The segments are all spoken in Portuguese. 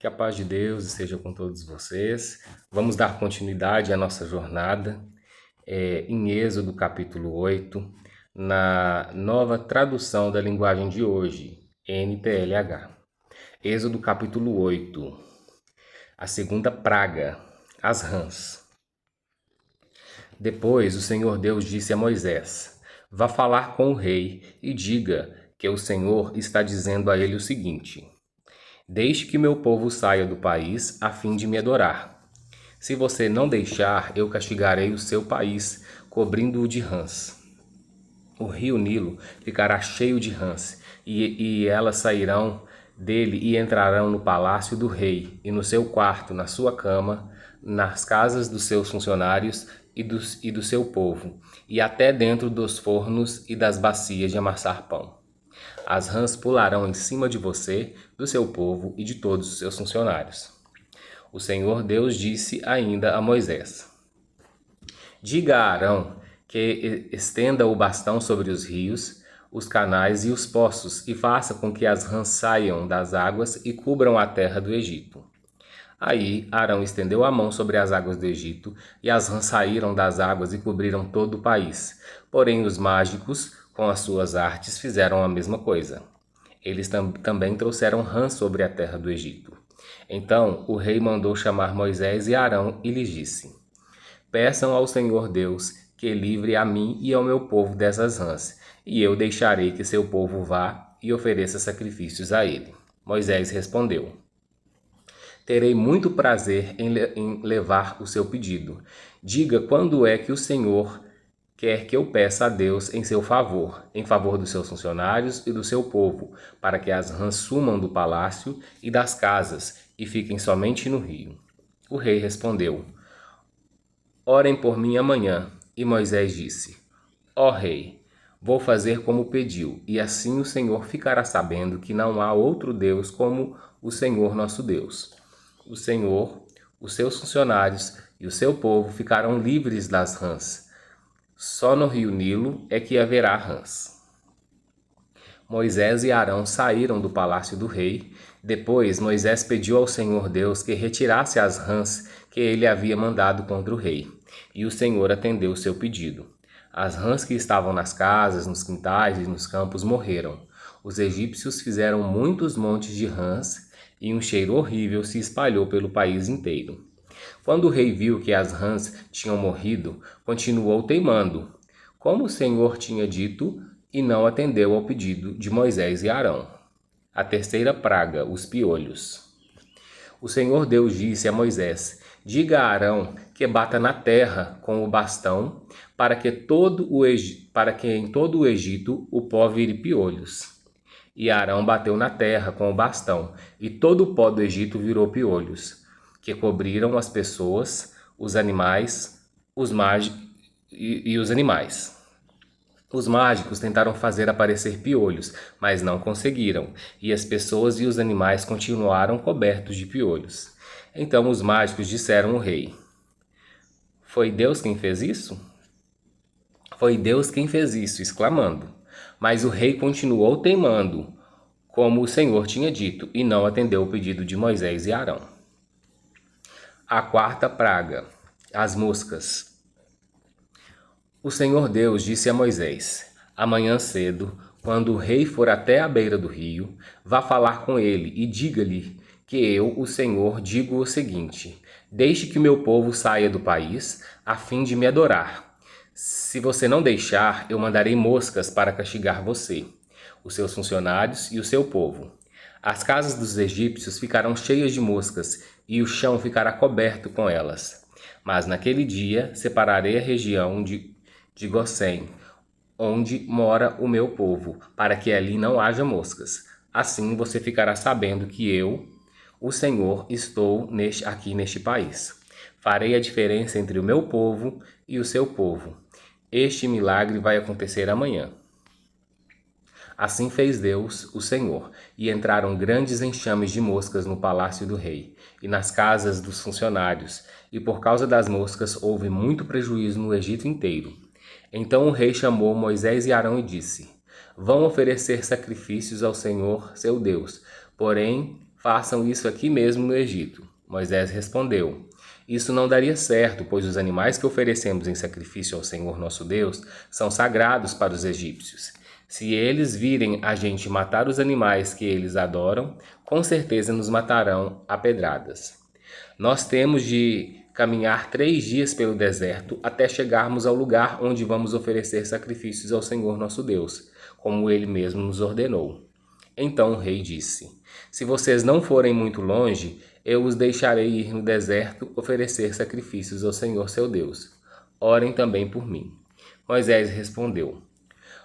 Que a paz de Deus esteja com todos vocês. Vamos dar continuidade à nossa jornada em Êxodo capítulo 8, na nova tradução da linguagem de hoje, NTLH. Êxodo capítulo 8, a segunda praga, as rãs. Depois o Senhor Deus disse a Moisés: Vá falar com o rei e diga que o Senhor está dizendo a ele o seguinte: Deixe que meu povo saia do país a fim de me adorar. Se você não deixar, eu castigarei o seu país, cobrindo-o de rãs. O rio Nilo ficará cheio de rãs, e elas sairão dele e entrarão no palácio do rei, e no seu quarto, na sua cama, nas casas dos seus funcionários e do seu povo, e até dentro dos fornos e das bacias de amassar pão. As rãs pularão em cima de você, do seu povo e de todos os seus funcionários. O Senhor Deus disse ainda a Moisés: Diga a Arão que estenda o bastão sobre os rios, os canais e os poços, e faça com que as rãs saiam das águas e cubram a terra do Egito. Aí Arão estendeu a mão sobre as águas do Egito, e as rãs saíram das águas e cobriram todo o país. Porém os mágicos, com as suas artes, fizeram a mesma coisa. Eles também trouxeram rãs sobre a terra do Egito. Então o rei mandou chamar Moisés e Arão e lhes disse: Peçam ao Senhor Deus que livre a mim e ao meu povo dessas rãs, e eu deixarei que seu povo vá e ofereça sacrifícios a ele. Moisés respondeu: Terei muito prazer em levar o seu pedido. Diga quando é que o Senhor quer que eu peça a Deus em seu favor, em favor dos seus funcionários e do seu povo, para que as rãs sumam do palácio e das casas e fiquem somente no rio. O rei respondeu: Orem por mim amanhã. E Moisés disse: Ó rei, vou fazer como pediu, e assim o Senhor ficará sabendo que não há outro Deus como o Senhor nosso Deus. O Senhor, os seus funcionários e o seu povo ficarão livres das rãs. Só no rio Nilo é que haverá rãs. Moisés e Arão saíram do palácio do rei. Depois Moisés pediu ao Senhor Deus que retirasse as rãs que ele havia mandado contra o rei. E o Senhor atendeu o seu pedido. As rãs que estavam nas casas, nos quintais e nos campos morreram. Os egípcios fizeram muitos montes de rãs e um cheiro horrível se espalhou pelo país inteiro. Quando o rei viu que as rãs tinham morrido, continuou teimando, como o Senhor tinha dito, e não atendeu ao pedido de Moisés e Arão. A terceira praga, os piolhos. O Senhor Deus disse a Moisés: Diga a Arão que bata na terra com o bastão, para que em todo o Egito o pó vire piolhos. E Arão bateu na terra com o bastão, e todo o pó do Egito virou piolhos, que cobriram as pessoas, os animais, os animais. Os mágicos tentaram fazer aparecer piolhos, mas não conseguiram, e as pessoas e os animais continuaram cobertos de piolhos. Então os mágicos disseram ao rei: Foi Deus quem fez isso? Foi Deus quem fez isso, exclamando. Mas o rei continuou teimando, como o Senhor tinha dito, e não atendeu o pedido de Moisés e Arão. A quarta praga, as moscas. O Senhor Deus disse a Moisés: Amanhã cedo, quando o rei for até a beira do rio, vá falar com ele e diga-lhe que eu, o Senhor, digo o seguinte: Deixe que o meu povo saia do país, a fim de me adorar. Se você não deixar, eu mandarei moscas para castigar você, os seus funcionários e o seu povo. As casas dos egípcios ficarão cheias de moscas, e o chão ficará coberto com elas. Mas naquele dia separarei a região de Gósen, onde mora o meu povo, para que ali não haja moscas. Assim você ficará sabendo que eu, o Senhor, estou aqui neste país. Farei a diferença entre o meu povo e o seu povo. Este milagre vai acontecer amanhã. Assim fez Deus, o Senhor, e entraram grandes enxames de moscas no palácio do rei e nas casas dos funcionários, e por causa das moscas houve muito prejuízo no Egito inteiro. Então o rei chamou Moisés e Arão e disse: Vão oferecer sacrifícios ao Senhor, seu Deus, porém façam isso aqui mesmo no Egito. Moisés respondeu: Isso não daria certo, pois os animais que oferecemos em sacrifício ao Senhor nosso Deus são sagrados para os egípcios. Se eles virem a gente matar os animais que eles adoram, com certeza nos matarão a pedradas. Nós temos de caminhar 3 dias pelo deserto até chegarmos ao lugar onde vamos oferecer sacrifícios ao Senhor nosso Deus, como ele mesmo nos ordenou. Então o rei disse: Se vocês não forem muito longe, eu os deixarei ir no deserto oferecer sacrifícios ao Senhor seu Deus. Orem também por mim. Moisés respondeu: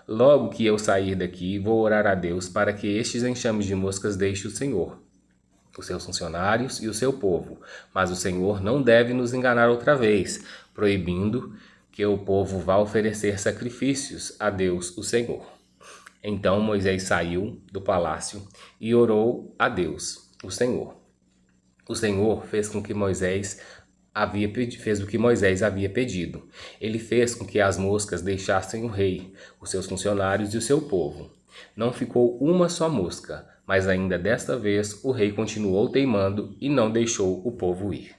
Logo que eu sair daqui, vou orar a Deus para que estes enxames de moscas deixe o Senhor, os seus funcionários e o seu povo. Mas o Senhor não deve nos enganar outra vez, proibindo que o povo vá oferecer sacrifícios a Deus, o Senhor. Então Moisés saiu do palácio e orou a Deus, o Senhor. O Senhor fez o que Moisés havia pedido. Ele fez com que as moscas deixassem o rei, os seus funcionários e o seu povo. Não ficou uma só mosca, mas ainda desta vez o rei continuou teimando e não deixou o povo ir.